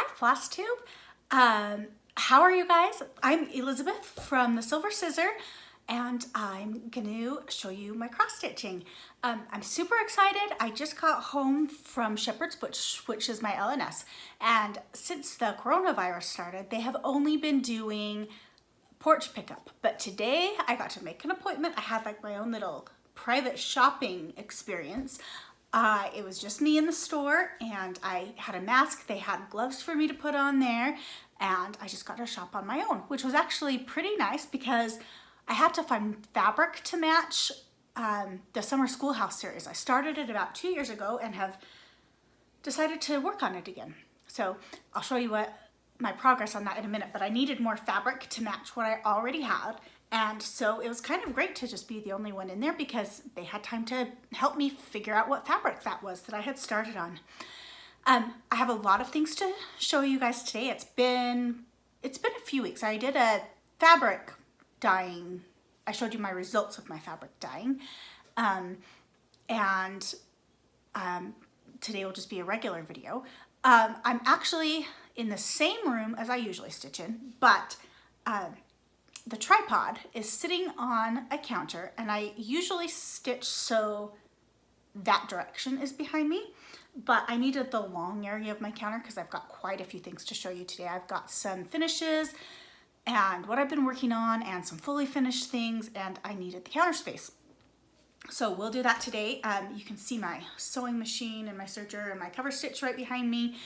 Hi, Flosstube. How are you guys? I'm Elizabeth from the Silver Scissor, and I'm going to show you my cross stitching. I'm super excited. I just got home from Shepherd's Bush, which is my LNS, and since the coronavirus started, they have only been doing porch pickup. But today I got to make an appointment. I had like my own little private shopping experience. It was just me in the store, and I had a mask. They had gloves for me to put on there, and I just got to shop on my own, which was actually pretty nice because I had to find fabric to match the summer schoolhouse series. I started it about 2 years ago and have decided to work on it again. So I'll show you what my progress on that in a minute, but I needed more fabric to match what I already had. And so it was kind of great to just be the only one in there because they had time to help me figure out what fabric that was that I had started on. I have a lot of things to show you guys today. It's been a few weeks. I did a fabric dyeing. I showed you my results of my fabric dyeing. Today will just be a regular video. I'm actually in the same room as I usually stitch in, but the tripod is sitting on a counter, and I usually stitch so that direction is behind me, but I needed the long area of my counter because I've got quite a few things to show you today. I've got some finishes and what I've been working on and some fully finished things, and I needed the counter space. So we'll do that today. You can see my sewing machine and my serger and my cover stitch right behind me.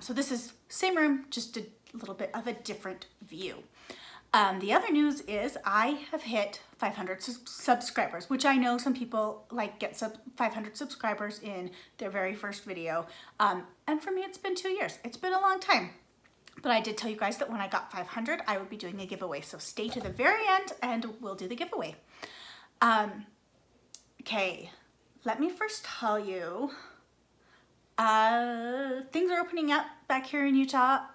So this is same room, just a little bit of a different view. The other news is I have hit 500 subscribers, which I know some people like get 500 subscribers in their very first video. And for me, it's been 2 years. It's been a long time. But I did tell you guys that when I got 500, I would be doing a giveaway. So stay to the very end and we'll do the giveaway. Okay, let me first tell you, things are opening up back here in Utah.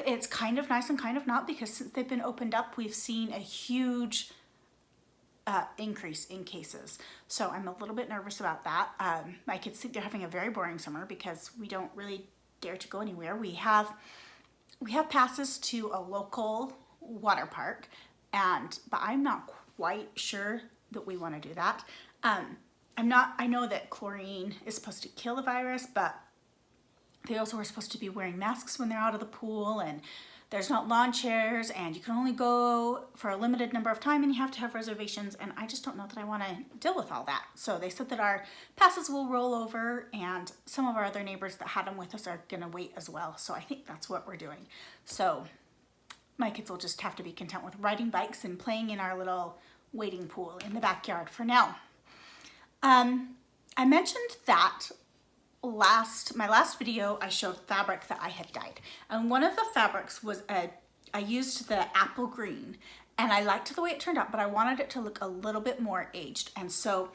It's kind of nice and kind of not, because since they've been opened up, we've seen a huge increase in cases. So I'm a little bit nervous about that. My kids think they're having a very boring summer because we don't really dare to go anywhere. We have passes to a local water park, but I'm not quite sure that we want to do that. I know that chlorine is supposed to kill the virus, but they also are supposed to be wearing masks when they're out of the pool, and there's not lawn chairs, and you can only go for a limited number of time, and you have to have reservations, and I just don't know that I want to deal with all that. So they said that our passes will roll over, and some of our other neighbors that had them with us are going to wait as well. So I think that's what we're doing. So my kids will just have to be content with riding bikes and playing in our little wading pool in the backyard for now. I mentioned that my last video I showed fabric that I had dyed, and one of the fabrics was I used the apple green, and I liked the way it turned out, but I wanted it to look a little bit more aged. And so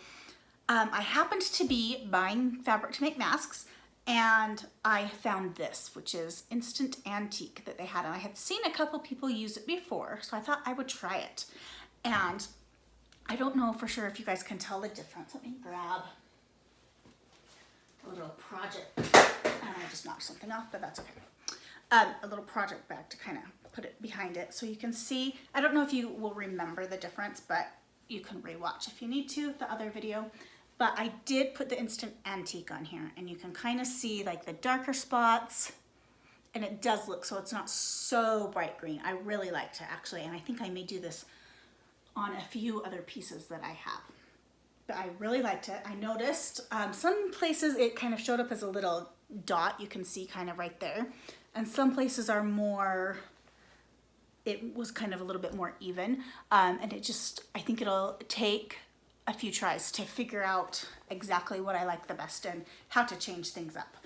I happened to be buying fabric to make masks, and I found this, which is Instant Antique that they had, and I had seen a couple people use it before, so I thought I would try it. And I don't know for sure if you guys can tell the difference. Let me grab a little project, and I just knocked something off, but that's okay. A little project bag to kind of put it behind it so you can see. I don't know if you will remember the difference, but you can rewatch if you need to the other video. But I did put the Instant Antique on here, and you can kind of see like the darker spots, and it does look so it's not so bright green. I really liked it actually, and I think I may do this on a few other pieces that I have. But I really liked it. I noticed some places it kind of showed up as a little dot, you can see kind of right there, and some places are more, it was kind of a little bit more even, and I think it'll take a few tries to figure out exactly what I like the best and how to change things up.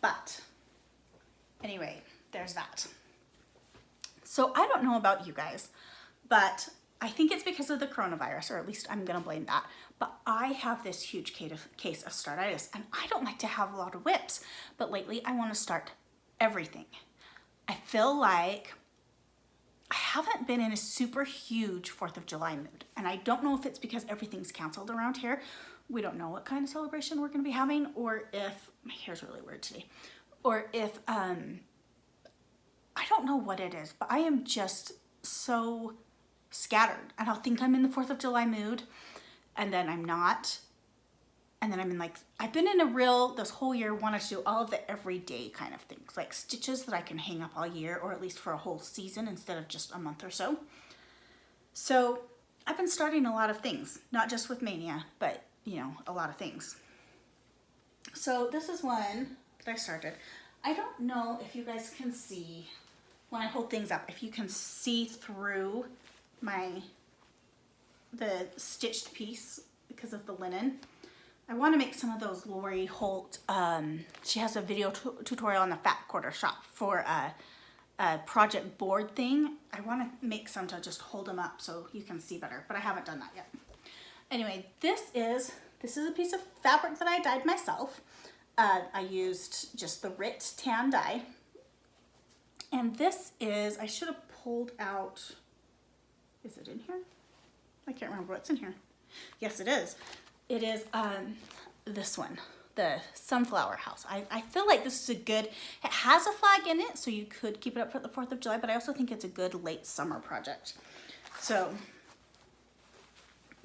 But anyway, there's that. So I don't know about you guys, but I think it's because of the coronavirus, or at least I'm gonna blame that, but I have this huge case of startitis, and I don't like to have a lot of whips, but lately I wanna start everything. I feel like I haven't been in a super huge 4th of July mood, and I don't know if it's because everything's canceled around here. We don't know what kind of celebration we're gonna be having, or if, my hair's really weird today, or if, I don't know what it is, but I am just so scattered, and I'll think I'm in the 4th of July mood, and then I'm not. And then I'm in like, I've been in a real, this whole year, wanted to do all of the everyday kind of things, like stitches that I can hang up all year, or at least for a whole season instead of just a month or so. So I've been starting a lot of things, not just with Mania, but you know, a lot of things. So this is one that I started. I don't know if you guys can see, when I hold things up, if you can see through the stitched piece because of the linen. I want to make some of those Lori Holt, she has a video tutorial on the Fat Quarter Shop for a project board thing. I want to make some to just hold them up so you can see better, but I haven't done that yet. Anyway, this is a piece of fabric that I dyed myself. I used just the Rit tan dye. And this is, I should have pulled out, is it in here? I can't remember what's in here. Yes, it is. It is this one, the Sunflower House. I feel like this is a good, it has a flag in it, so you could keep it up for the 4th of July, but I also think it's a good late summer project. So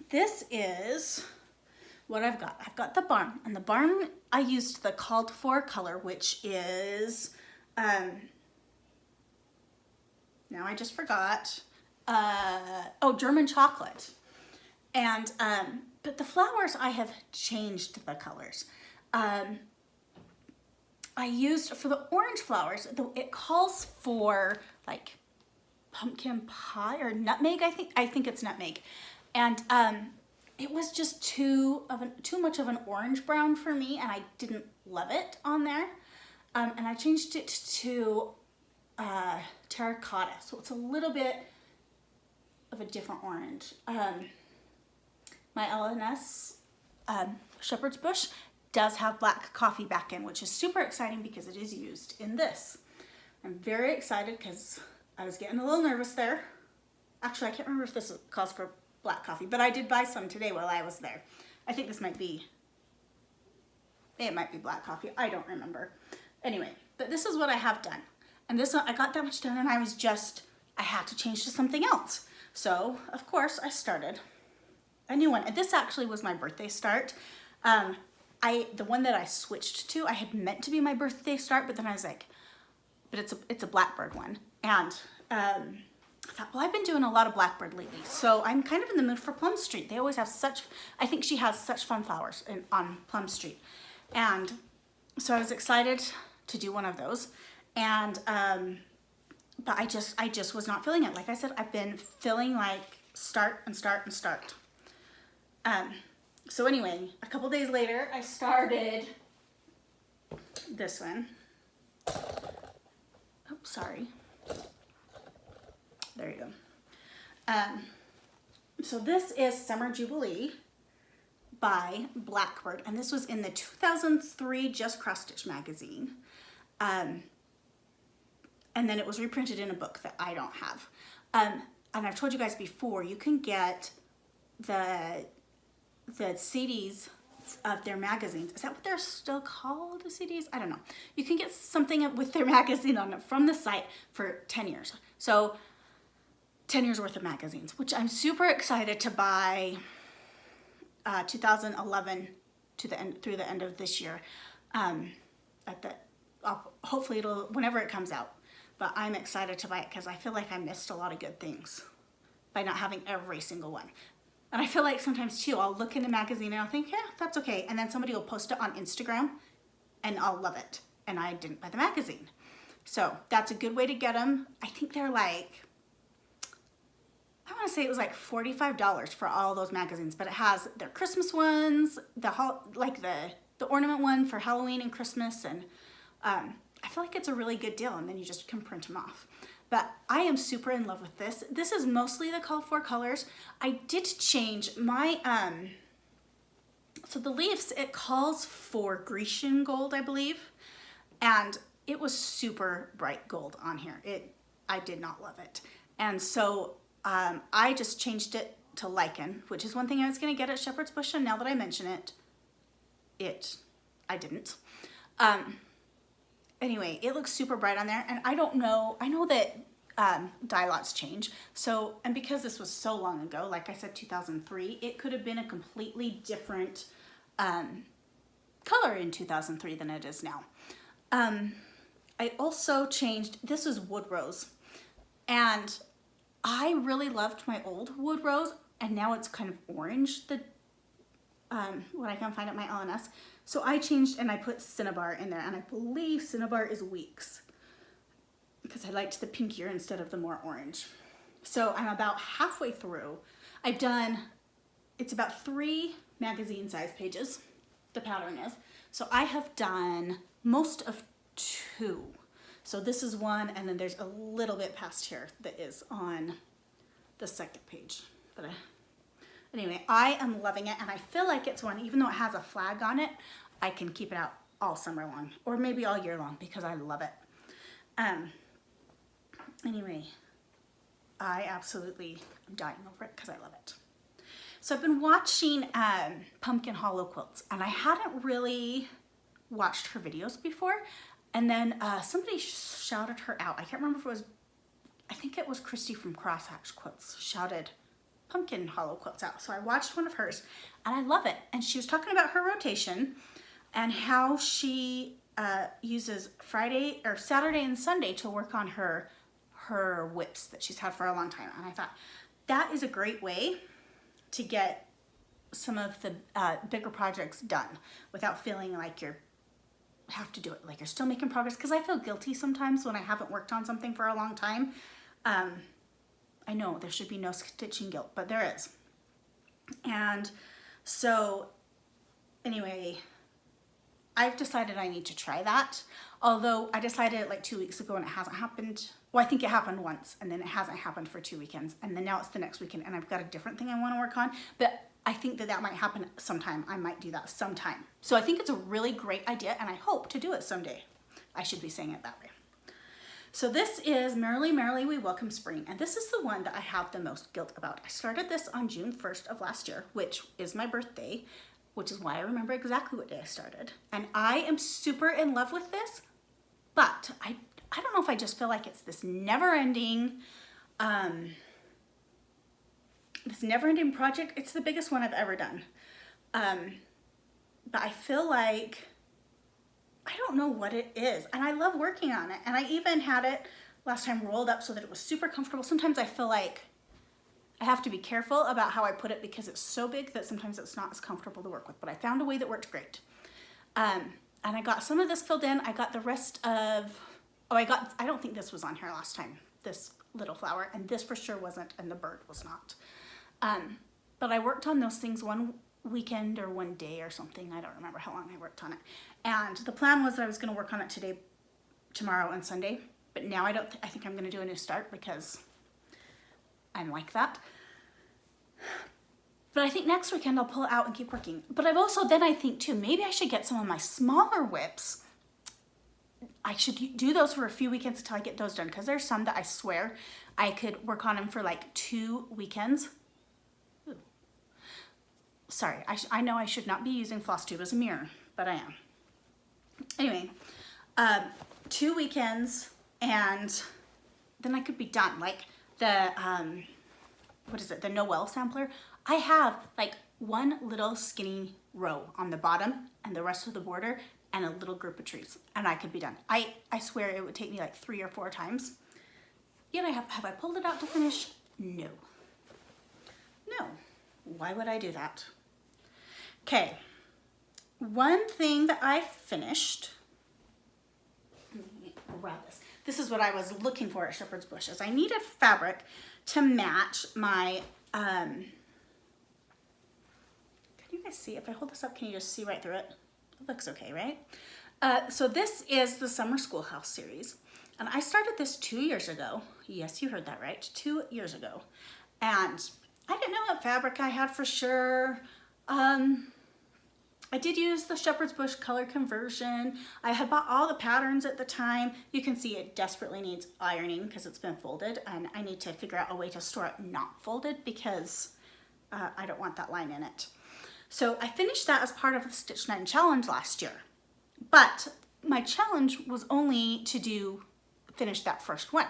this is what I've got. I've got the barn, and the barn, I used the called for color, which is, now I just forgot, German chocolate. And, but the flowers, I have changed the colors. I used, for the orange flowers, it calls for like pumpkin pie or nutmeg, I think it's nutmeg. And it was just too much of an orange brown for me, and I didn't love it on there. And I changed it to terracotta, so it's a little bit of a different orange. My LNS shepherd's bush does have black coffee back in, which is super exciting because it is used in this. I'm very excited because I was getting a little nervous there. Actually, I can't remember if this calls for black coffee, but I did buy some today while I was there. I think this might be, it might be black coffee. I don't remember. Anyway, but this is what I have done. And this one, I got that much done, and I had to change to something else. So, of course, I started a new one. And this actually was my birthday start. The one that I switched to, I had meant to be my birthday start, but then I was like, but it's a blackbird one. And I thought, well, I've been doing a lot of blackbird lately, so I'm kind of in the mood for Plum Street. They always have I think she has such fun flowers on Plum Street. And so I was excited to do one of those. And, but I just was not feeling it. Like I said, I've been feeling like start and start and start. So anyway, a couple days later, I started this one. Oh, sorry. There you go. So this is Summer Jubilee by Blackbird, and this was in the 2003 Just Cross Stitch magazine. And then it was reprinted in a book that I don't have. And I've told you guys before, you can get the CDs of their magazines. Is that what they're still called, the CDs? I don't know. You can get something with their magazine on it from the site for 10 years. So 10 years worth of magazines, which I'm super excited to buy 2011 to the end, through the end of this year. Hopefully it'll, whenever it comes out. But I'm excited to buy it because I feel like I missed a lot of good things by not having every single one. And I feel like sometimes too, I'll look in a magazine and I'll think, yeah, that's okay. And then somebody will post it on Instagram and I'll love it. And I didn't buy the magazine. So that's a good way to get them. I think they're like, I want to say it was like $45 for all those magazines, but it has their Christmas ones, the ornament one for Halloween and Christmas. And I feel like it's a really good deal, and then you just can print them off. But I am super in love with this. This is mostly the called for colors. I did change my, so the leaves, it calls for Grecian gold, I believe. And it was super bright gold on here. I did not love it. And so I just changed it to lichen, which is one thing I was gonna get at Shepherd's Bush, and now that I mention it, I didn't. anyway, it looks super bright on there, and I don't know, I know that dye lots change. So, and because this was so long ago, like I said, 2003, it could have been a completely different color in 2003 than it is now. I also changed, this is wood rose, and I really loved my old wood rose, and now it's kind of orange, the what I can find at my LNS. So I changed and I put Cinnabar in there, and I believe Cinnabar is Weeks, because I liked the pinkier instead of the more orange. So I'm about halfway through. I've done, it's about 3 magazine size pages, the pattern is. So I have done most of 2. So this is 1, and then there's a little bit past here that is on the second page. But anyway, I am loving it, and I feel like it's one, even though it has a flag on it, I can keep it out all summer long, or maybe all year long, because I love it. Anyway, I absolutely am dying over it because I love it. So I've been watching Pumpkin Hollow Quilts, and I hadn't really watched her videos before, and then somebody shouted her out. I can't remember if it was, I think it was Christy from Crosshatch Quilts shouted Pumpkin Hollow Quilts out. So I watched one of hers, and I love it. And she was talking about her rotation and how she uses Friday or Saturday and Sunday to work on her whips that she's had for a long time. And I thought that is a great way to get some of the bigger projects done without feeling like you have to do it like you're still making progress, because I feel guilty sometimes when I haven't worked on something for a long time. I know there should be no stitching guilt, but there is. And so anyway, I've decided I need to try that. Although I decided it like 2 weeks ago and it hasn't happened. Well, I think it happened once, and then it hasn't happened for 2 weekends. And then now it's the next weekend, and I've got a different thing I want to work on. But I think that might happen sometime. I might do that sometime. So I think it's a really great idea, and I hope to do it someday. I should be saying it that way. So this is Merrily, Merrily We Welcome Spring, and this is the one that I have the most guilt about. I started this on June 1st of last year, which is my birthday, which is why I remember exactly what day I started. And I am super in love with this, but I don't know if I just feel like it's this never-ending project. It's the biggest one I've ever done. But I feel like, I don't know what it is, and I love working on it. And I even had it last time rolled up so that it was super comfortable. Sometimes I feel like I have to be careful about how I put it because it's so big that sometimes it's not as comfortable to work with, but I found a way that worked great. And I got some of this filled in. I got the rest of, I don't think this was on here last time, this little flower, and this for sure wasn't, and the bird was not. But I worked on those things one weekend or one day or something. I don't remember how long I worked on it. And the plan was that I was going to work on it today, tomorrow, and Sunday. But now I think I'm going to do a new start because I'm like that. But I think next weekend I'll pull it out and keep working. But I've also, then I think too, maybe I should get some of my smaller whips. I should do those for a few weekends until I get those done, because there's some that I swear I could work on them for like 2 weekends. Ooh. Sorry, I know I should not be using Flosstube as a mirror, but I am. Anyway, 2 weekends, and then I could be done. Like the, what is it, the Noel sampler? I have like one little skinny row on the bottom and the rest of the border and a little group of trees, and I could be done. I swear it would take me like 3 or 4 times. Yet have I pulled it out to finish? No. No. Why would I do that? Okay. One thing that I finished, let me grab this. This is what I was looking for at Shepherd's Bush, is I needed fabric to match my, can you guys see? If I hold this up, can you just see right through it? It looks okay, right? So this is the Summer Schoolhouse series. And I started this 2 years ago. Yes, you heard that right, 2 years ago. And I didn't know what fabric I had for sure. I did use the Shepherd's Bush color conversion. I had bought all the patterns at the time. You can see it desperately needs ironing because it's been folded, and I need to figure out a way to store it not folded because I don't want that line in it. So I finished that as part of the Stitch 9 challenge last year. But my challenge was only to finish that first one.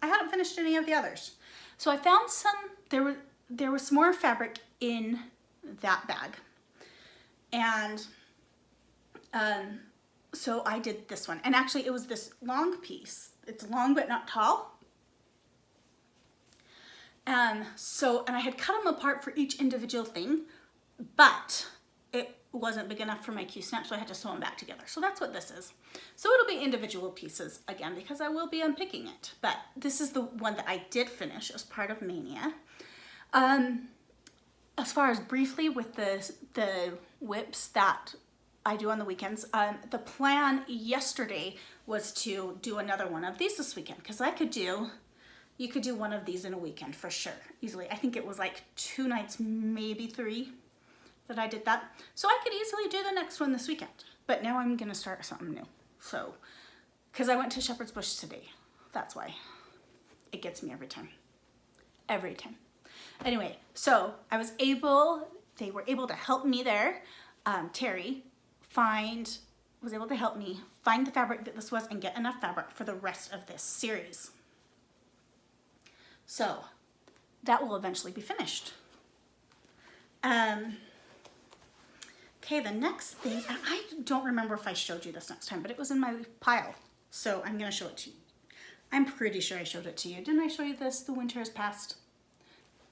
I hadn't finished any of the others. So I found there was some more fabric in that bag. And so I did this one. And actually it was this long piece. It's long but not tall. And I had cut them apart for each individual thing, but it wasn't big enough for my Q-snap, so I had to sew them back together. So that's what this is. So it'll be individual pieces again because I will be unpicking it. But this is the one that I did finish as part of Mania. As far as briefly with the whips that I do on the weekends, the plan yesterday was to do another one of these this weekend because you could do one of these in a weekend for sure, easily. I think it was like 2 nights, maybe 3 that I did that. So I could easily do the next one this weekend. But now I'm gonna start something new. So, because I went to Shepherd's Bush today. That's why. It gets me every time. Every time. Anyway, so they were able to help me there. Terry was able to help me find the fabric that this was and get enough fabric for the rest of this series. So that will eventually be finished. Okay, the next thing, and I don't remember if I showed you this next time, but it was in my pile. So I'm gonna show it to you. I'm pretty sure I showed it to you. Didn't I show you this? The winter has passed.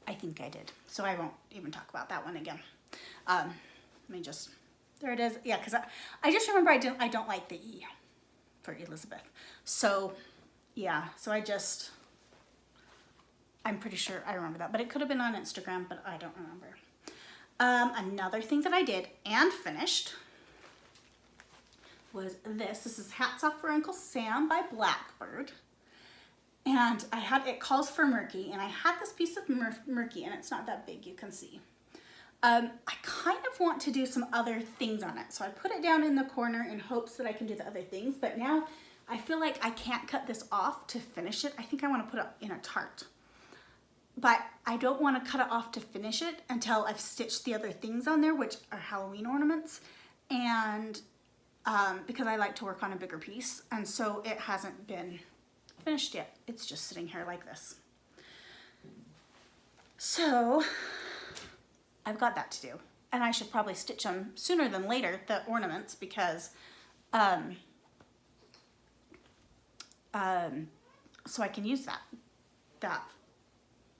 I think I did. So I won't even talk about that one again. There it is. Yeah, because I just remember I don't like the E for Elizabeth. So yeah, I'm pretty sure I remember that, but it could have been on Instagram, but I don't remember. Another thing that I did and finished was this. This is Hats Off for Uncle Sam by Blackbird. And it calls for murky, and I had this piece of murky, and it's not that big, you can see. I kind of want to do some other things on it, so I put it down in the corner in hopes that I can do the other things, but now I feel like I can't cut this off to finish it. I think I want to put it in a tart. But I don't want to cut it off to finish it until I've stitched the other things on there, which are Halloween ornaments, and because I like to work on a bigger piece, and so it hasn't been finished yet. It's just sitting here like this. So I've got that to do, and I should probably stitch them sooner than later, the ornaments, because so I can use that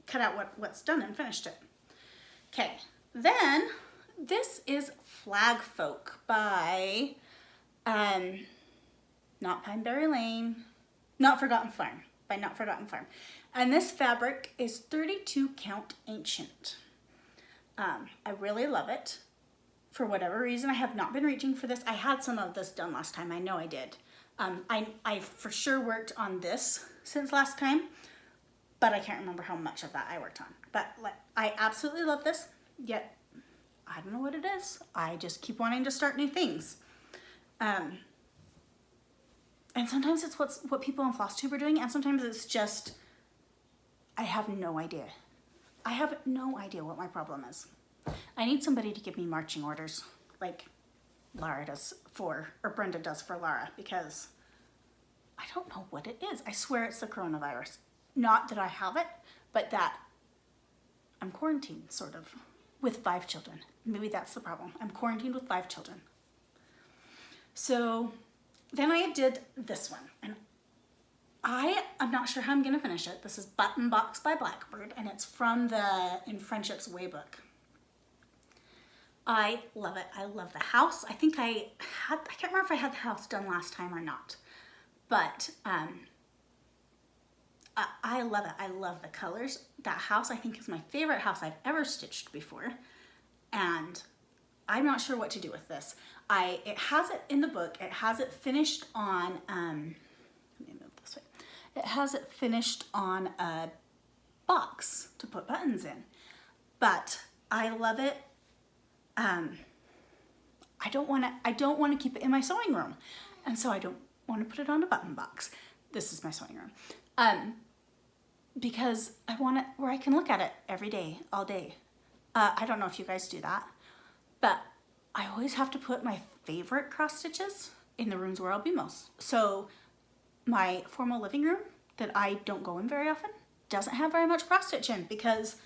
cut out what's done and finished it. Okay, then this is Flag Folk by Not Pineberry Lane, Not Forgotten Farm, by Not Forgotten Farm. And this fabric is 32 count ancient. I really love it. For whatever reason, I have not been reaching for this. I had some of this done last time, I know I did. I for sure worked on this since last time, but I can't remember how much of that I worked on. But I absolutely love this, yet I don't know what it is. I just keep wanting to start new things. And sometimes it's what people on Flosstube are doing, and sometimes it's just, I have no idea. I have no idea what my problem is. I need somebody to give me marching orders, like Lara does or Brenda does for Lara, because I don't know what it is. I swear it's the coronavirus. Not that I have it, but that I'm quarantined, sort of, with 5 children. Maybe that's the problem. I'm quarantined with 5 children. So then I did this one, and I'm not sure how I'm gonna finish it. This is Button Box by Blackbird, and it's from the In Friendship's Way book. I love it. I love the house. I think I can't remember if I had the house done last time or not, but I love it. I love the colors. That house, I think, is my favorite house I've ever stitched before, and I'm not sure what to do with this. It has it in the book. It has it finished on, let me move this way. It has it finished on a box to put buttons in, but I love it. I don't want to keep it in my sewing room, and so I don't want to put it on a button box. This is my sewing room. Because I want it where I can look at it every day, all day. I don't know if you guys do that, but I always have to put my favorite cross stitches in the rooms where I'll be most. So my formal living room that I don't go in very often doesn't have very much cross stitch in because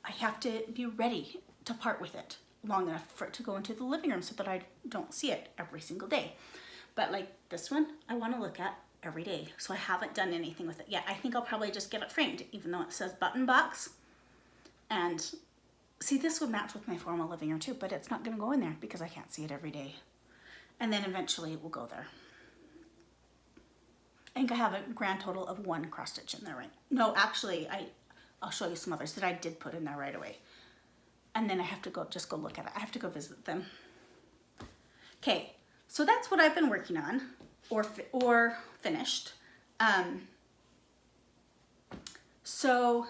I have to be ready to part with it long enough for it to go into the living room so that I don't see it every single day. But like this one, I want to look at every day. So I haven't done anything with it yet. I think I'll probably just get it framed, even though it says button box. And see, this would match with my formal living room too, but it's not going to go in there because I can't see it every day. And then eventually it will go there. I think I have a grand total of 1 cross stitch in there, right? No, actually, I'll show you some others that I did put in there right away. And then I have to go look at it. I have to go visit them. Okay, so that's what I've been working on or finished. So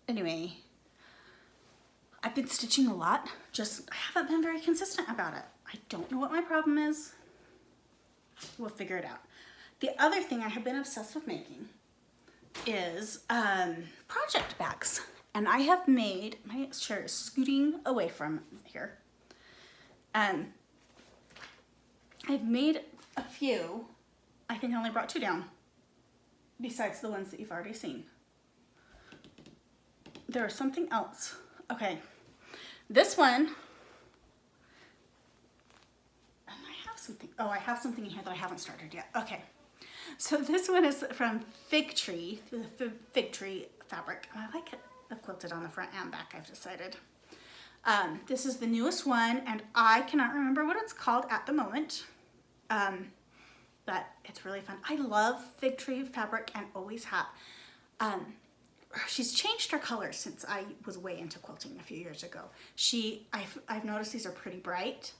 anyway, I've been stitching a lot, just I haven't been very consistent about it. I don't know what my problem is. We'll figure it out. The other thing I have been obsessed with making is project bags. And I have made, my chair is scooting away from here. I've made a few. I think I only brought 2 down, besides the ones that you've already seen. There was something else. Okay, this one, and I have something, oh, I have something in here that I haven't started yet. Okay, so this one is from Fig Tree, the Fig Tree fabric. I like it quilted on the front and back, I've decided. This is the newest one, and I cannot remember what it's called at the moment, but it's really fun. I love Fig Tree fabric and always have. She's changed her colors since I was way into quilting a few years ago. I've noticed these are pretty bright,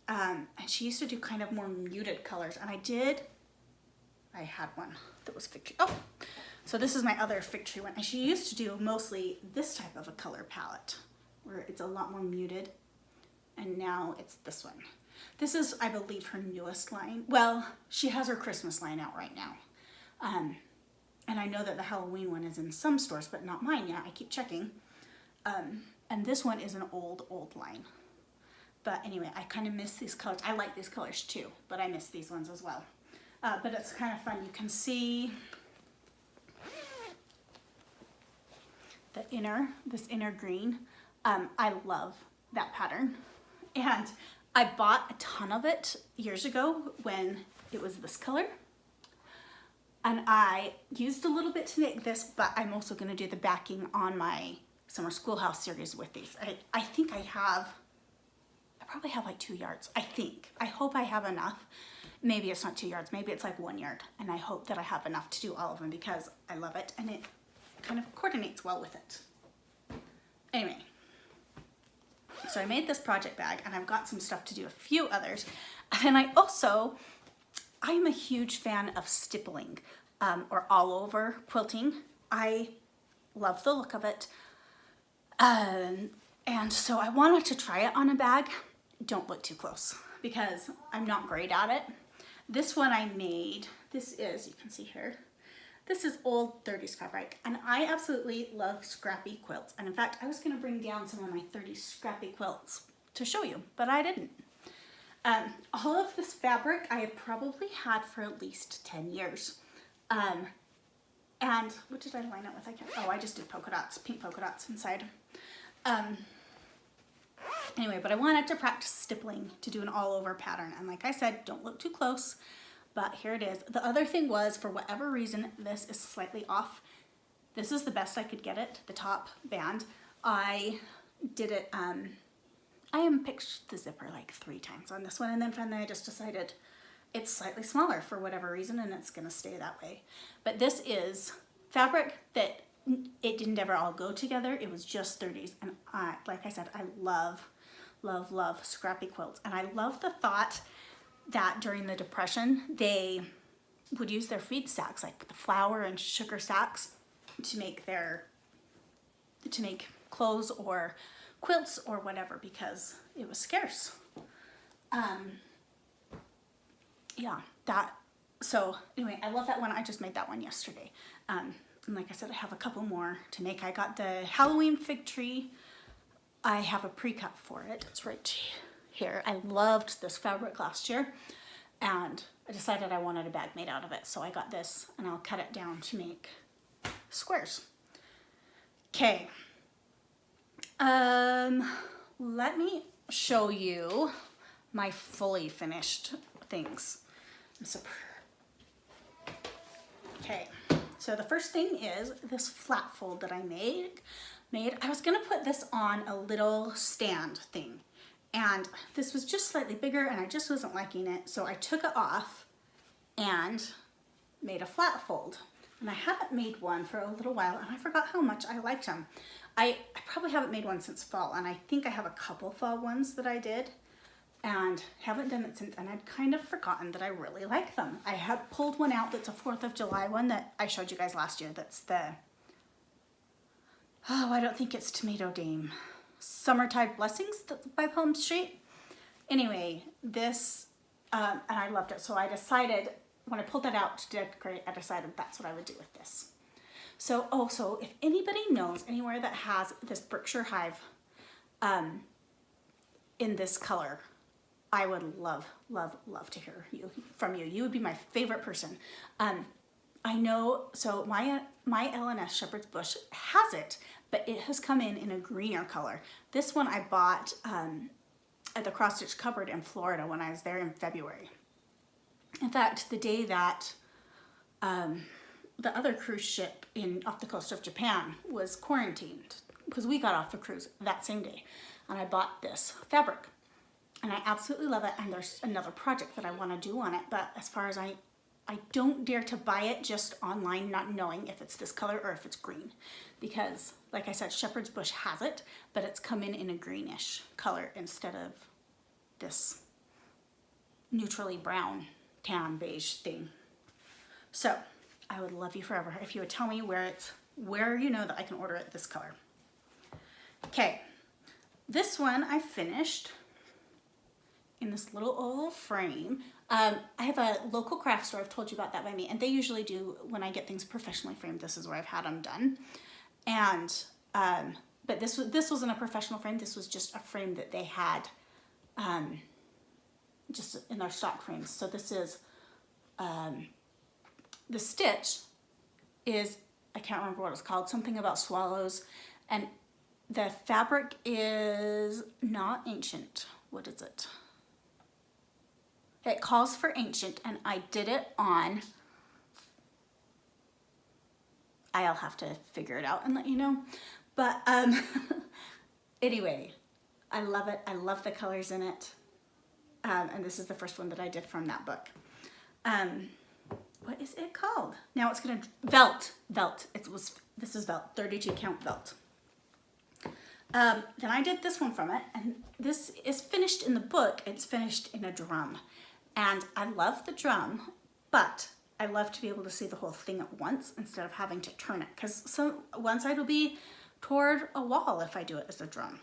and she used to do kind of more muted colors, and I had one that was Fig Tree. Oh, so this is my other Fig Tree one, and she used to do mostly this type of a color palette, where it's a lot more muted, and now it's this one. This is, I believe, her newest line. Well, she has her Christmas line out right now. And I know that the Halloween one is in some stores, but not mine yet. I keep checking. And this one is an old line. But anyway, I kind of miss these colors. I like these colors too, but I miss these ones as well. But it's kind of fun. You can see this inner green. I love that pattern. And I bought a ton of it years ago when it was this color. And I used a little bit to make this, but I'm also going to do the backing on my Summer Schoolhouse series with these. I think I probably have like 2 yards, I think. I hope I have enough. Maybe it's not 2 yards, maybe it's like 1 yard. And I hope that I have enough to do all of them because I love it and it kind of coordinates well with it. Anyway, so I made this project bag and I've got some stuff to do a few others. And I'm a huge fan of stippling or all over quilting. I love the look of it. And so I wanted to try it on a bag. Don't look too close because I'm not great at it. This one I made, this is, you can see here, this is old 30s fabric, and I absolutely love scrappy quilts. And in fact, I was gonna bring down some of my 30s scrappy quilts to show you, but I didn't. All of this fabric I have probably had for at least 10 years. And what did I line it with? I just did polka dots, pink polka dots inside. Anyway, but I wanted to practice stippling to do an all over pattern. And like I said, don't look too close, but here it is. The other thing was, for whatever reason, this is slightly off. This is the best I could get it, the top band. I did it, I picked the zipper like 3 times on this one, and then finally I just decided it's slightly smaller for whatever reason, and it's gonna stay that way. But this is fabric that it didn't ever all go together. It was just 30s, and like I said, I love, love, love scrappy quilts. And I love the thought that during the Depression, they would use their feed sacks, like the flour and sugar sacks, to make clothes or quilts or whatever, because it was scarce. Yeah, so anyway, I love that one. I just made that one yesterday. And like I said, I have a couple more to make. I got the Halloween Fig Tree. I have a pre-cut for it. It's right here. I loved this fabric last year and I decided I wanted a bag made out of it. So I got this and I'll cut it down to make squares. Okay. Let me show you my fully finished things. Okay, so the first thing is this flat fold that I made. I was gonna put this on a little stand thing, and this was just slightly bigger and I just wasn't liking it, so I took it off and made a flat fold. And I haven't made one for a little while and I forgot how much I liked them. I probably haven't made one since fall, and I think I have a couple fall ones that I did and haven't done it since, and I'd kind of forgotten that I really like them. I had pulled one out that's a 4th of July one that I showed you guys last year. That's the, oh, I don't think it's Tomato Dame. Summertide Blessings by Palm Street. Anyway, this, and I loved it. So I decided, when I pulled that out to decorate, I decided that's what I would do with this. So also, if anybody knows anywhere that has this Berkshire Hive in this color, I would love, love, love to hear from you. You would be my favorite person. I know, so my LNS Shepherd's Bush has it, but it has come in a greener color. This one I bought at the Cross Stitch Cupboard in Florida when I was there in February. In fact, the day that the other cruise ship off the coast of Japan was quarantined, because we got off the cruise that same day, and I bought this fabric and I absolutely love it. And there's another project that I want to do on it, but as far as I don't dare to buy it just online, not knowing if it's this color or if it's green, because like I said, Shepherd's Bush has it, but it's come in a greenish color instead of this neutrally brown tan beige thing. So I would love you forever if you would tell me where you know that I can order it this color. Okay, this one I finished in this little oval frame. I have a local craft store, I've told you about that by me, and they usually do, when I get things professionally framed, this is where I've had them done. And, but this wasn't a professional frame, this was just a frame that they had just in their stock frames. So this is, the stitch is, I can't remember what it's called, something about swallows, and the fabric is not ancient. What is it? It calls for ancient, and I did it on, I'll have to figure it out and let you know. But anyway, I love it. I love the colors in it. And this is the first one that I did from that book. What is it called? Now it's gonna, Velt. This is Velt, 32 count Velt. Then I did this one from it, and this is finished in the book. It's finished in a drum. And I love the drum, but I love to be able to see the whole thing at once instead of having to turn it, because one side will be toward a wall if I do it as a drum.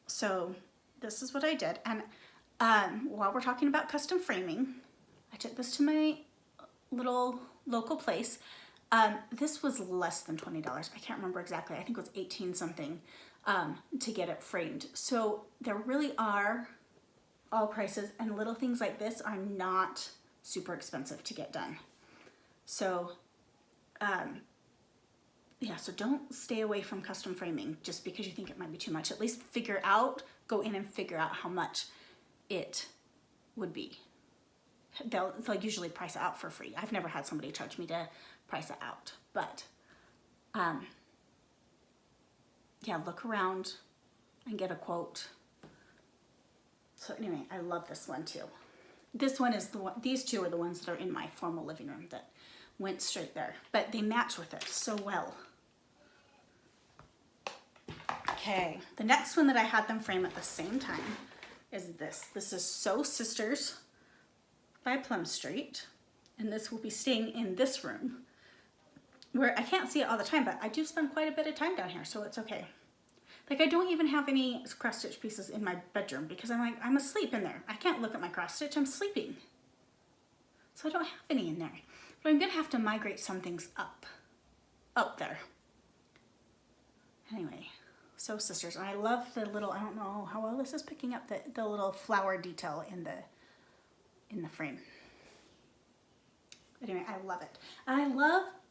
So this is what I did. And while we're talking about custom framing, I took this to my little local place. This was less than $20. I can't remember exactly. I think it was 18 something to get it framed. So there really are all prices, and little things like this are not super expensive to get done. So yeah, so don't stay away from custom framing just because you think it might be too much. At least go in and figure out how much it would be. They'll usually price it out for free. I've never had somebody charge me to price it out, but yeah, look around and get a quote. So anyway, I love this one too. This one is the one, these two are the ones that are in my formal living room that went straight there, but they match with it so well. Okay, the next one that I had them frame at the same time is this. This is So Sisters by Plum Street, and this will be staying in this room where I can't see it all the time, but I do spend quite a bit of time down here, so it's okay. Like, I don't even have any cross stitch pieces in my bedroom because I'm asleep in there. I can't look at my cross stitch, I'm sleeping. So I don't have any in there. But I'm gonna have to migrate some things up there. Anyway, So sisters, and I love the little, I don't know how well this is picking up the little flower detail in the frame. Anyway, I love it. And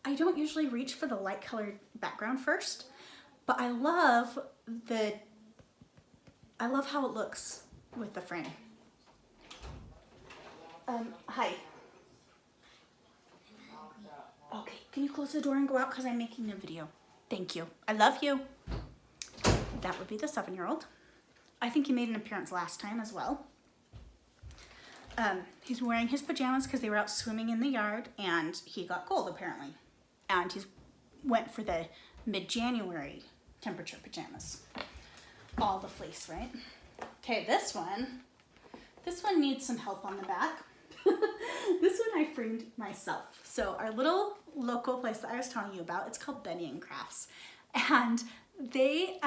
I don't usually reach for the light colored background first, but I love how it looks with the frame. Hi. Okay, can you close the door and go out because I'm making a video? Thank you. I love you. That would be the 7-year-old. I think he made an appearance last time as well. He's wearing his pajamas because they were out swimming in the yard and he got cold apparently. And he went for the mid-January temperature pajamas. All the fleece, right? Okay, this one needs some help on the back. This one I framed myself. So our little local place that I was telling you about, it's called Benny and Crafts. And they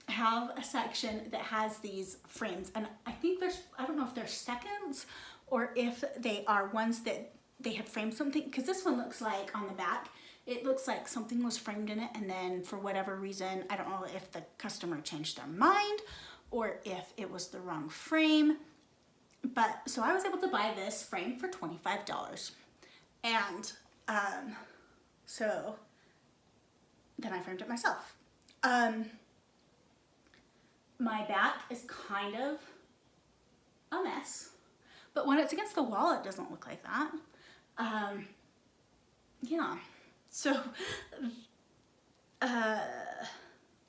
have a section that has these frames. And I think I don't know if they're seconds or if they are ones that they had framed something. Because this one looks like on the back, it looks like something was framed in it. And then for whatever reason, I don't know if the customer changed their mind or if it was the wrong frame. But so I was able to buy this frame for $25. And so then I framed it myself. My back is kind of a mess, but when it's against the wall, it doesn't look like that. Yeah, so I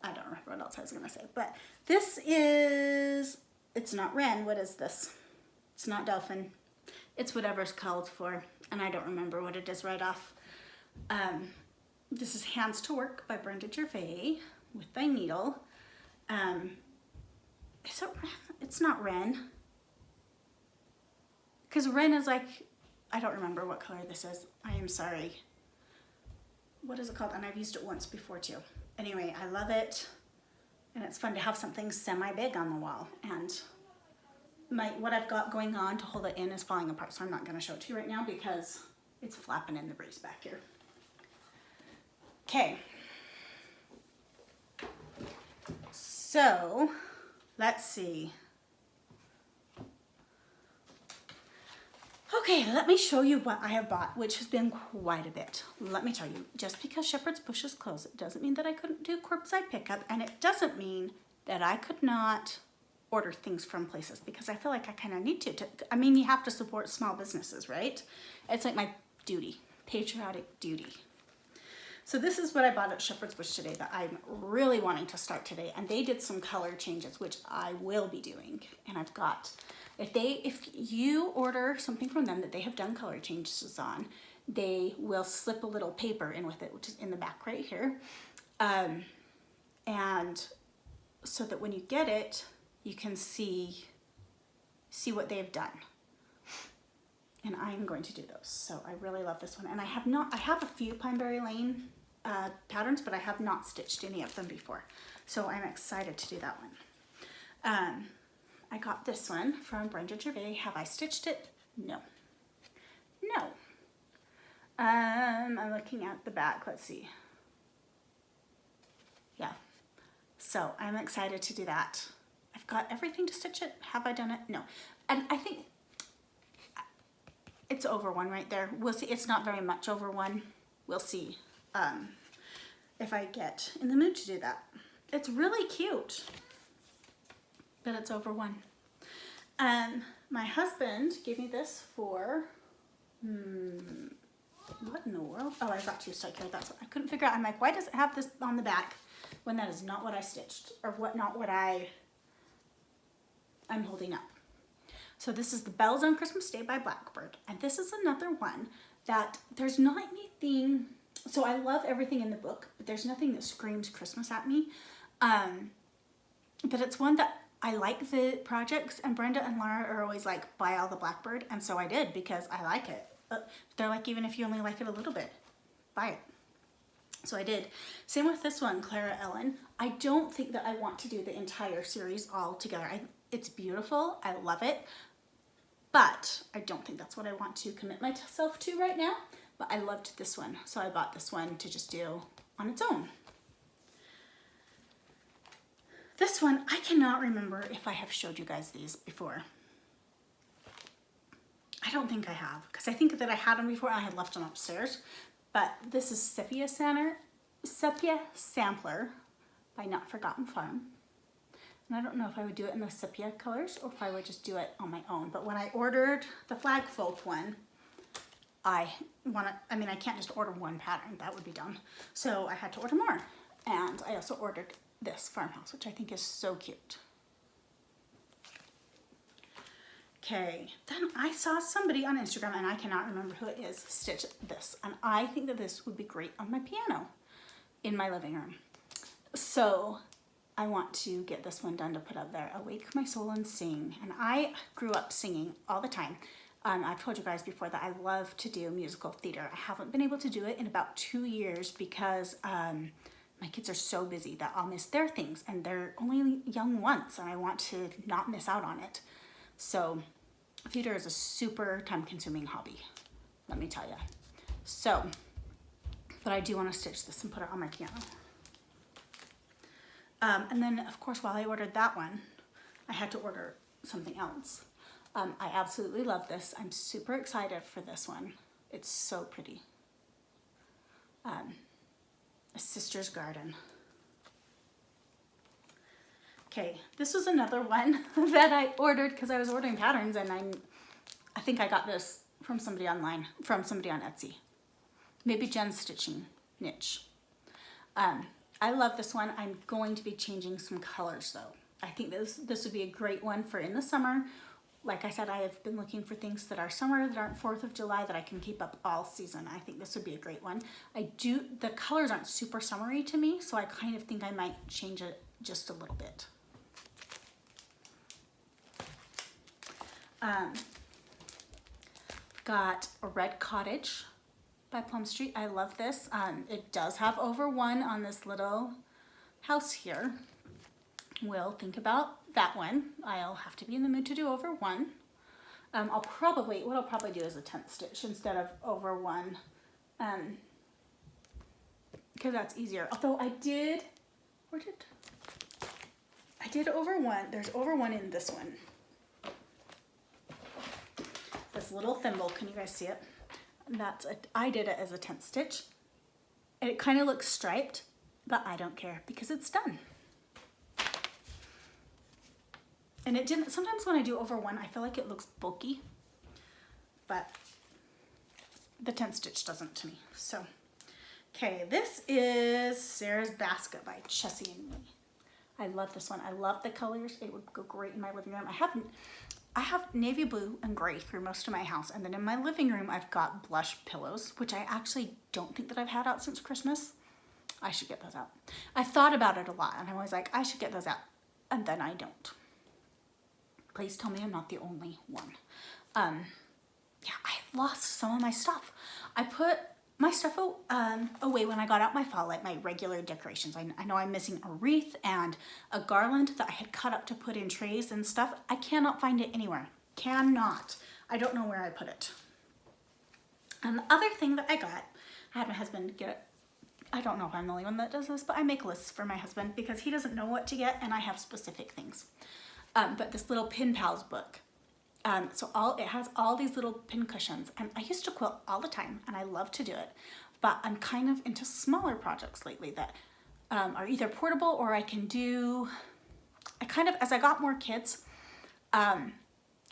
don't remember what else I was gonna say, but this is, it's not wren. What is this? It's not dolphin. It's whatever's called for, and I don't remember what it is right off. This is Hands to Work by Brenda Gervais with Thy Needle. Is it wren? It's not wren. Because wren is like, I don't remember what color this is. I am sorry. What is it called? And I've used it once before too. Anyway, I love it. And it's fun to have something semi-big on the wall. And what I've got going on to hold it in is falling apart. So I'm not going to show it to you right now because it's flapping in the breeze back here. Okay. So let's see. Okay, let me show you what I have bought, which has been quite a bit. Let me tell you, just because Shepherd's Bush is closed, it doesn't mean that I couldn't do curbside pickup, and it doesn't mean that I could not order things from places, because I feel like I kind of need to. I mean, you have to support small businesses, right? It's like my duty, patriotic duty. So this is what I bought at Shepherd's Bush today that I'm really wanting to start today, and they did some color changes, which I will be doing, and I've got. If you order something from them that they have done color changes on, they will slip a little paper in with it, which is in the back right here. And so that when you get it, you can see what they've done. And I'm going to do those. So I really love this one. And I have a few Pineberry Lane patterns, but I have not stitched any of them before. So I'm excited to do that one. I got this one from Brenda Gervais. Have I stitched it? No. No. I'm looking at the back. Let's see. Yeah. So I'm excited to do that. I've got everything to stitch it. Have I done it? No. And I think it's over one right there. We'll see. It's not very much over one. We'll see if I get in the mood to do that. It's really cute. But it's over one. My husband gave me this for, what in the world? Oh, I got 2 stuck here. That's what I couldn't figure out. I'm like, why does it have this on the back when that is not what I stitched, or not what I'm holding up. So this is the Bells on Christmas Day by Blackbird. And this is another one that there's not anything, so I love everything in the book, but there's nothing that screams Christmas at me. But it's one that I like the projects, and Brenda and Laura are always like, buy all the Blackbird, and so I did because I like it. They're like, even if you only like it a little bit, buy it. So I did. Same with this one, Clara Ellen. I don't think that I want to do the entire series all together. It's beautiful, I love it, but I don't think that's what I want to commit myself to right now. But I loved this one, so I bought this one to just do on its own. This one, I cannot remember if I have showed you guys these before. I don't think I have, because I think that I had them before and I had left them upstairs. But this is Sepia Sampler by Not Forgotten Farm. And I don't know if I would do it in the sepia colors or if I would just do it on my own. But when I ordered the flag folk one, I can't just order one pattern, that would be dumb. So I had to order more. And I also ordered this farmhouse, which I think is so cute. Okay, then I saw somebody on Instagram, and I cannot remember who it is, stitch this. And I think that this would be great on my piano in my living room. So I want to get this one done to put up there. Awake my soul and sing. And I grew up singing all the time. I've told you guys before that I love to do musical theater. I haven't been able to do it in about 2 years because my kids are so busy that I'll miss their things, and they're only young once, and I want to not miss out on it. So theater is a super time-consuming hobby, let me tell you. So, but I do want to stitch this and put it on my piano. And then, of course, while I ordered that one, I had to order something else. I absolutely love this. I'm super excited for this one. It's so pretty. A Sister's Garden. Okay, this was another one that I ordered because I was ordering patterns, and I think I got this from somebody online, from somebody on Etsy. Maybe Jen's Stitching Niche. I love this one. I'm going to be changing some colors though. I think this would be a great one for in the summer. Like I said, I have been looking for things that are summer, that aren't 4th of July, that I can keep up all season. I think this would be a great one. The colors aren't super summery to me, so I kind of think I might change it just a little bit. Got a Red Cottage by Plum Street. I love this. It does have over 1 on this little house here. We'll think about that one. I'll have to be in the mood to do over 1. What I'll probably do is a 10th stitch instead of over 1, because that's easier. Although I did over 1. There's over 1 in this one. This little thimble, can you guys see it? I did it as a 10th stitch. And it kind of looks striped, but I don't care because it's done. And it didn't, sometimes when I do over 1, I feel like it looks bulky, but the 10th stitch doesn't to me. So, okay, this is Sarah's Basket by Chessie and Me. I love this one. I love the colors. It would go great in my living room. I have navy blue and gray through most of my house. And then in my living room, I've got blush pillows, which I actually don't think that I've had out since Christmas. I should get those out. I thought about it a lot, and I'm always like, I should get those out. And then I don't. Please tell me I'm not the only one. Yeah, I lost some of my stuff. I put my stuff away when I got out my fall, like my regular decorations. I know I'm missing a wreath and a garland that I had cut up to put in trays and stuff. I cannot find it anywhere. Cannot. I don't know where I put it. And the other thing that I got, I had my husband get it. I don't know if I'm the only one that does this, but I make lists for my husband because he doesn't know what to get and I have specific things. But this little Pin Pals book. So it has all these little pin cushions, and I used to quilt all the time and I love to do it, but I'm kind of into smaller projects lately that are either portable or I can do. As I got more kids,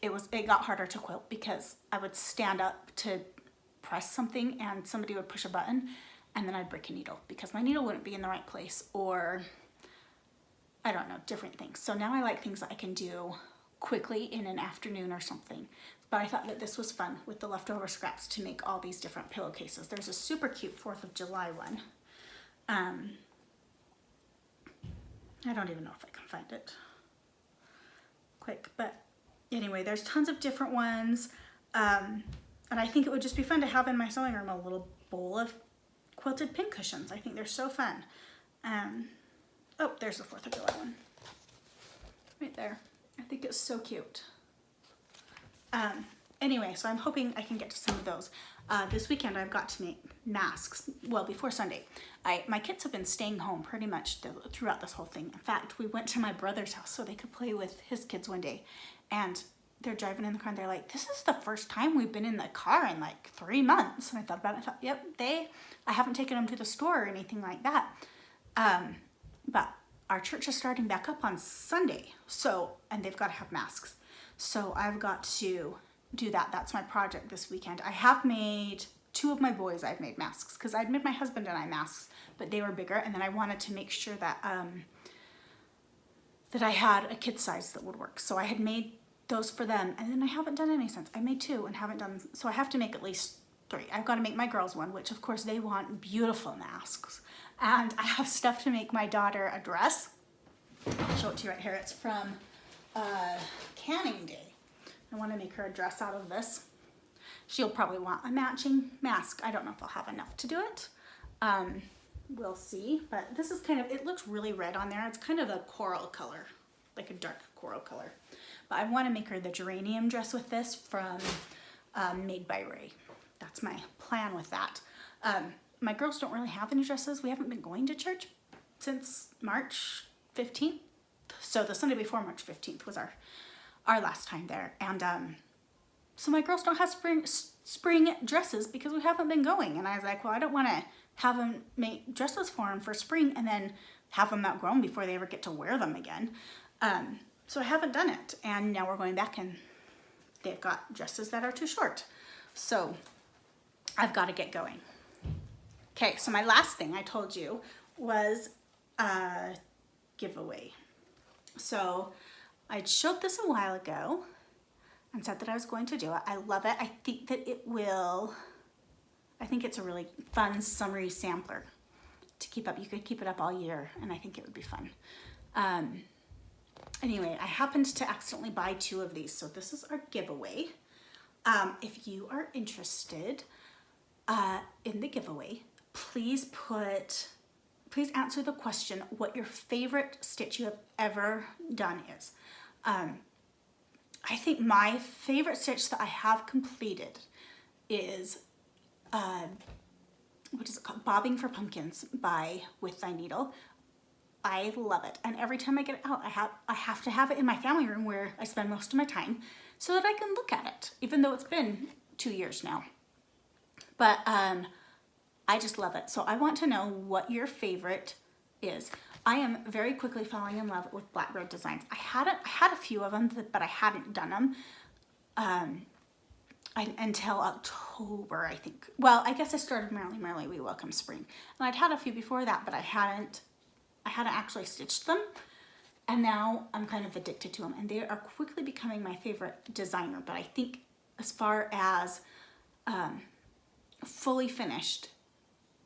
it got harder to quilt because I would stand up to press something and somebody would push a button and then I'd break a needle because my needle wouldn't be in the right place, or I don't know, different things. So now I like things that I can do quickly in an afternoon or something. But I thought that this was fun with the leftover scraps to make all these different pillowcases. There's a super cute 4th of July one. I don't even know if I can find it quick, but anyway, there's tons of different ones. And I think it would just be fun to have in my sewing room a little bowl of quilted pin cushions. I think they're so fun. Oh, there's the 4th of July one. Right there. I think it's so cute. anyway, so I'm hoping I can get to some of those. This weekend I've got to make masks, well, before Sunday. My kids have been staying home pretty much throughout this whole thing. In fact, we went to my brother's house so they could play with his kids one day, and they're driving in the car and they're like, this is the first time we've been in the car in like 3 months. And I thought about it, I thought, yep, I haven't taken them to the store or anything like that. But our church is starting back up on Sunday, and they've got to have masks. So I've got to do that. That's my project this weekend. I have made 2 of my boys, I've made masks, because I'd made my husband and I masks, but they were bigger, and then I wanted to make sure that that I had a kid size that would work. So I had made those for them, and then I haven't done any since. I made 2 and haven't done, so I have to make at least 3. I've got to make my girls one, which of course they want beautiful masks. And I have stuff to make my daughter a dress. I'll show it to you right here. It's from Canning Day. I want to make her a dress out of this. She'll probably want a matching mask. I don't know if I'll have enough to do it. We'll see, but this is kind of, it looks really red on there. It's kind of a coral color, like a dark coral color. But I want to make her the geranium dress with this from Made by Ray. That's my plan with that. My girls don't really have any dresses. We haven't been going to church since March 15th. So the Sunday before March 15th was our last time there. And so my girls don't have spring dresses because we haven't been going. And I was like, well, I don't want to have them make dresses for them for spring and then have them outgrown before they ever get to wear them again. So I haven't done it. And now we're going back and they've got dresses that are too short. So I've got to get going. Okay, so my last thing I told you was a giveaway. So I showed this a while ago and said that I was going to do it. I love it. I think that I think it's a really fun summery sampler to keep up. You could keep it up all year, and I think it would be fun. Anyway, I happened to accidentally buy 2 of these, so this is our giveaway. If you are interested in the giveaway, please answer the question what your favorite stitch you have ever done is. I think my favorite stitch that I have completed is what is it called? Bobbing for Pumpkins by With Thy Needle. I love it, and every time I get it out, I have to have it in my family room where I spend most of my time so that I can look at it, even though it's been 2 years now. But I just love it. So I want to know what your favorite is. I am very quickly falling in love with Blackbird designs. I had a few of them, but I hadn't done them until October, I think. Well, I guess I started Merrily Merrily We Welcome Spring, and I'd had a few before that, but I hadn't actually stitched them. And now I'm kind of addicted to them, and they are quickly becoming my favorite designer. But I think as far as fully finished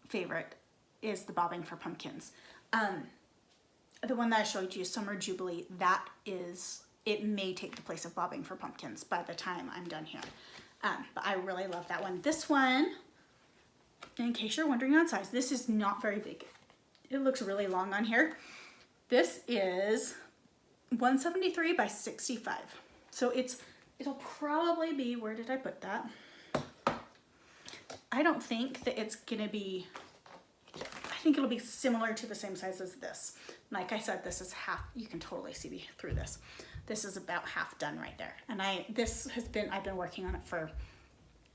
favorite is the Bobbing for Pumpkins. The one that I showed you, Summer Jubilee, it may take the place of Bobbing for Pumpkins by the time I'm done here. But I really love that one. This one, in case you're wondering on size, this is not very big. It looks really long on here. This is 173 by 65. So it'll probably be, where did I put that? I don't think that it's gonna be, I think it'll be similar to the same size as this. Like I said, this is half, you can totally see through this. This is about half done right there. And I've been working on it for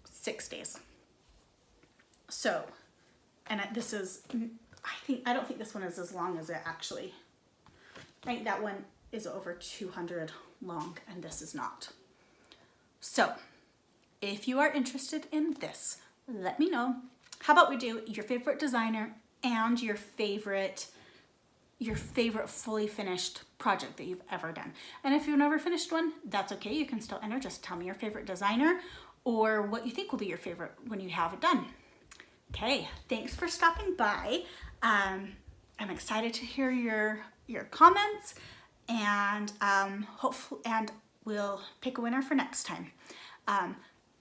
6 days. So, and this is, I don't think this one is as long as it actually, I think that one is over 200 long and this is not. So, if you are interested in this, let me know. How about we do your favorite designer and your favorite fully finished project that you've ever done. And if you've never finished one, that's okay. You can still enter. Just tell me your favorite designer or what you think will be your favorite when you have it done. Okay, thanks for stopping by. I'm excited to hear your comments, and hopefully, and we'll pick a winner for next time.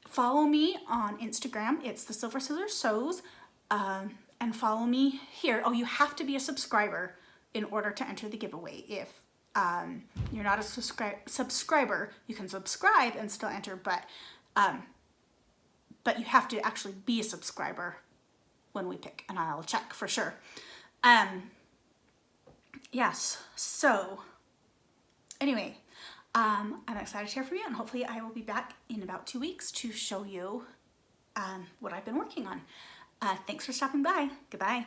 Follow me on Instagram. It's the Silver Scissors Sews, and follow me here. Oh, you have to be a subscriber in order to enter the giveaway. If you're not a subscriber, you can subscribe and still enter, but But you have to actually be a subscriber when we pick, and I'll check for sure. Yes, so anyway, I'm excited to hear from you, and hopefully I will be back in about 2 weeks to show you what I've been working on. Thanks for stopping by. Goodbye.